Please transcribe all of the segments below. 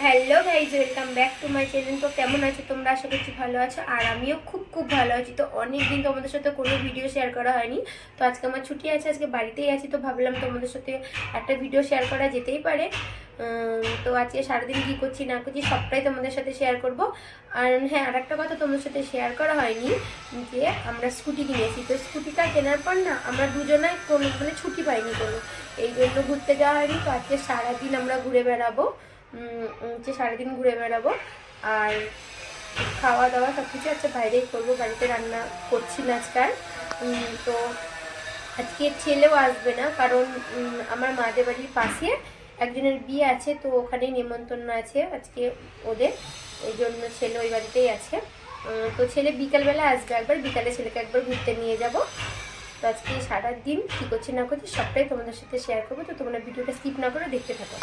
Hello guys, welcome back to my channel. তো কেমন আছো তোমরা? আশা করছি ভালো আছো, আর আমিও খুব ভালো আছি। তো অনেক দিন তোমাদের সাথে কোনো ভিডিও শেয়ার করা হয়নি। তো আজকে আমার ছুটি আছে, আজকে বাড়িতেই আছি। তো ভাবলাম তোমাদের সাথে একটা ভিডিও শেয়ার করা যেতেই পারে। তো আজকে সারাদিন কী করছি না করছি সবটাই তোমাদের সাথে শেয়ার করব। আর হ্যাঁ, আর একটা কথা তোমাদের সাথে শেয়ার করা হয়নি, যে আমরা স্কুটি কিনেছি। তো স্কুটিটা কেনার পর না আমরা দুজনাই কোনো ছুটি পাইনি কোনো, এই জন্য ঘুরতে যাওয়া হয়নি। তো আজকে সারাদিন আমরা ঘুরে বেড়াবো, সারাদিন ঘুরে বেড়াবো। আর খাওয়া দাওয়া সব কিছু আজকে বাইরেই করবো, বাড়িতে রান্না করছি না আজকাল। তো আজকে ছেলেও আসবে না, কারণ আমার মাদের বাড়ির পাশে একজনের বিয়ে আছে, তো ওখানেই নেমন্তন্ন আছে আজকে ওদের, এই জন্য ছেলে ওই বাড়িতেই আছে। তো ছেলে বিকালবেলা আসবে একবার, বিকালে ছেলেকে একবার ঘুরতে নিয়ে যাব। তো আজকে সারাদিন কী করছি না করছি সবটাই তোমাদের সাথে শেয়ার করবো। তো তোমরা ভিডিওটা স্কিপ না করে দেখতে থাকো।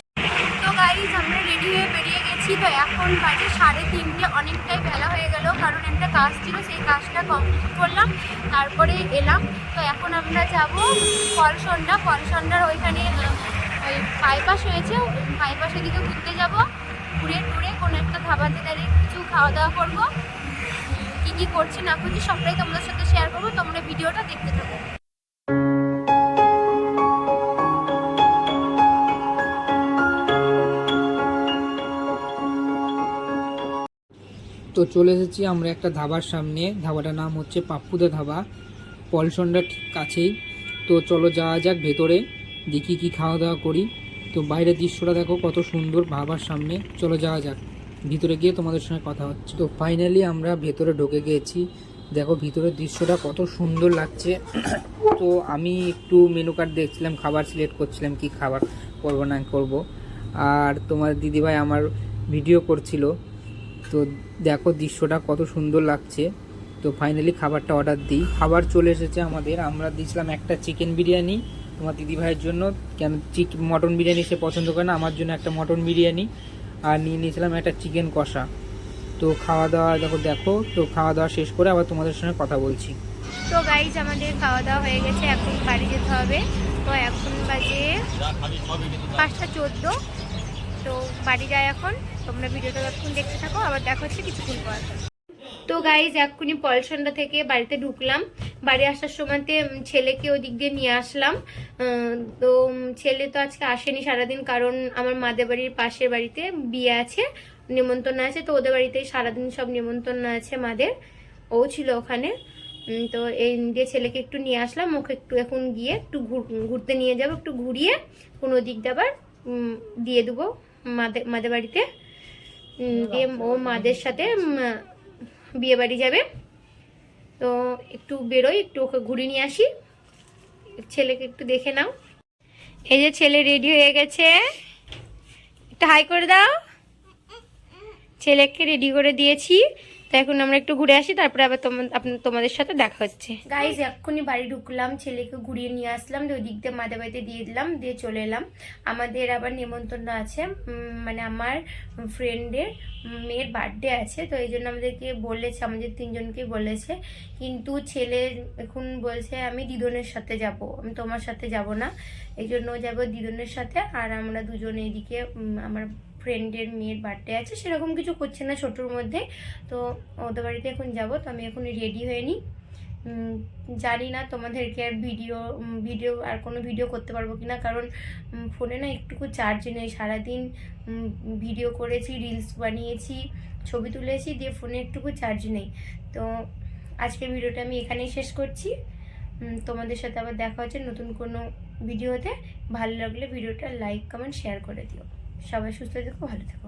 তো গাইজ, আমরা রেডি হয়ে বেরিয়ে গেছি। তো এখন বাজে 3:30, অনেকটাই বেলা হয়ে গেল, কারণ একটা কাজ ছিল, সেই কাজটা কমপ্লিট করলাম, তারপরে এলাম। তো এখন আমরা যাব পলসন্ডার ওইখানে ওই বাইপাস হয়েছে, বাইপাসের দিকে ঘুরতে যাব। ঘুরে টুরে কোনো একটা ধাবাতে দাঁড়িয়ে কিছু খাওয়া দাওয়া করবো। কী করছি না করছি সবটাই তোমাদের সাথে শেয়ার করবো, তোমরা ভিডিওটা দেখতে থাকো। তো চলে এসেছি আমরা একটা ধাবার সামনে। ধাবাটার নাম হচ্ছে পাপ্পুদা ধাবা, পলসন্ডার ঠিক কাছেই। তো চলো যাওয়া যাক ভেতরে, দেখি কি খাওয়া দাওয়া করি। তো বাইরের দৃশ্যটা দেখো কত সুন্দর ধাবার সামনে। চলো যাওয়া যাক, ভিতরে গিয়ে তোমাদের সঙ্গে কথা হচ্ছে। তো ফাইনালি আমরা ভেতরে ঢুকে গিয়েছি। দেখো ভিতরের দৃশ্যটা কত সুন্দর লাগছে। তো আমি একটু মেনু কার্ড দেখছিলাম, খাবার সিলেক্ট করছিলাম কি খাবার করবো না করবো। আর তোমার দিদিভাই আমার ভিডিও করছিল। তো দেখো দৃশ্যটা কত সুন্দর লাগছে। তো ফাইনালি খাবারটা অর্ডার দিই, খাবার চলে এসেছে আমাদের। আমরা দিয়েছিলাম একটা চিকেন বিরিয়ানি তোমার দিদিভাইয়ের জন্য, কেন মটন বিরিয়ানি সে পছন্দ করে না, আমার জন্য একটা মটন বিরিয়ানি। আর নিয়ে নিয়েছিলাম একটা চিকেন কষা। তো খাওয়া দাওয়া দেখো তো খাওয়া দাওয়া শেষ করে আবার তোমাদের সঙ্গে কথা বলছি। তো গাইজ, আমাদের খাওয়া দাওয়া হয়ে গেছে, এখন বাড়ি যেতে হবে। তো এখন বাজে 5:14। তো বাড়ি যায় এখন। তোমরা ভিডিওটা যতক্ষণ দেখতে থাকো, আবার দেখা হচ্ছে কিছুক্ষণ পর। তো গাইজ, এক্ষুনি পলসন্ডা থেকে বাড়িতে ঢুকলাম। বাড়ি আসার সময়তে ছেলেকে ওই দিক দিয়ে নিয়ে আসলাম। তো ছেলে তো আজকে আসেনি সারাদিন, কারণ আমার মাদের বাড়ির পাশের বাড়িতে বিয়ে আছে, নেমন্তন্ন আছে। তো ওদের বাড়িতেই সারাদিন সব নেমন্তন্ন আছে মাদের, ও ছিল ওখানে। তো এই দিয়ে ছেলেকে একটু নিয়ে আসলাম। ওকে একটু এখন গিয়ে একটু ঘুরতে নিয়ে যাবো, একটু ঘুরিয়ে কোনো দিক দিয়ে আবার দিয়ে দেবো মাদের বাড়িতে। দিয়ে ও মাদের সাথে বিয়ে বাড়ি যাবে। তো একটু বেরোই, একটু ওকে ঘুরিয়ে নিয়ে আসি। ছেলেকে একটু দেখে নাও। এই যে ছেলে রেডি হয়ে গেছে, একটু হাই করে দাও। ছেলেকে রেডি করে দিয়েছি। তো এখন আমরা একটু ঘুরে আসি, তারপরে আবার তোমাদের সাথে দেখা হচ্ছে। গাইজ, এক্ষুনি বাড়ি ঢুকলাম, ছেলেকে ঘুরিয়ে নিয়ে আসলাম, ওই দিক দিয়ে মাদের বাড়িতে দিয়ে দিলাম, দিয়ে চলে এলাম। আমাদের আবার নেমন্তন্ন আছে, মানে আমার ফ্রেন্ডের মেয়ের বার্থডে আছে। তো এই জন্য আমাদেরকে বলেছে, আমাদের 3জনকেই বলেছে। কিন্তু ছেলে এখন বলছে আমি দিদনের সাথে যাব, আমি তোমার সাথে যাব না। এই জন্য যাবো দিদনের সাথে। আর আমরা দুজনে এদিকে আমার ফ্রেন্ডের মেয়ের বার্থডে আছে, সেরকম কিছু করছে না ছোটোর মধ্যে। তো ওদের বাড়িতে এখন যাব। তো আমি এখন রেডি হয়ে নিই। জানি না তোমাদেরকে আর ভিডিও আর কোনো ভিডিও করতে পারবো কিনা, কারণ ফোনে না একটুকু চার্জ নেই। সারাদিন ভিডিও করেছি, রিলস বানিয়েছি, ছবি তুলেছি, দিয়ে ফোনে একটুকু চার্জ নেই। তো আজকের ভিডিওটা আমি এখানেই শেষ করছি। তোমাদের সাথে আবার দেখা হচ্ছে নতুন কোনো ভিডিওতে। ভালো লাগলে ভিডিওটা লাইক কমেন্ট শেয়ার করে দিও। সবাই সুস্থ থেকো, ভালো থেকো।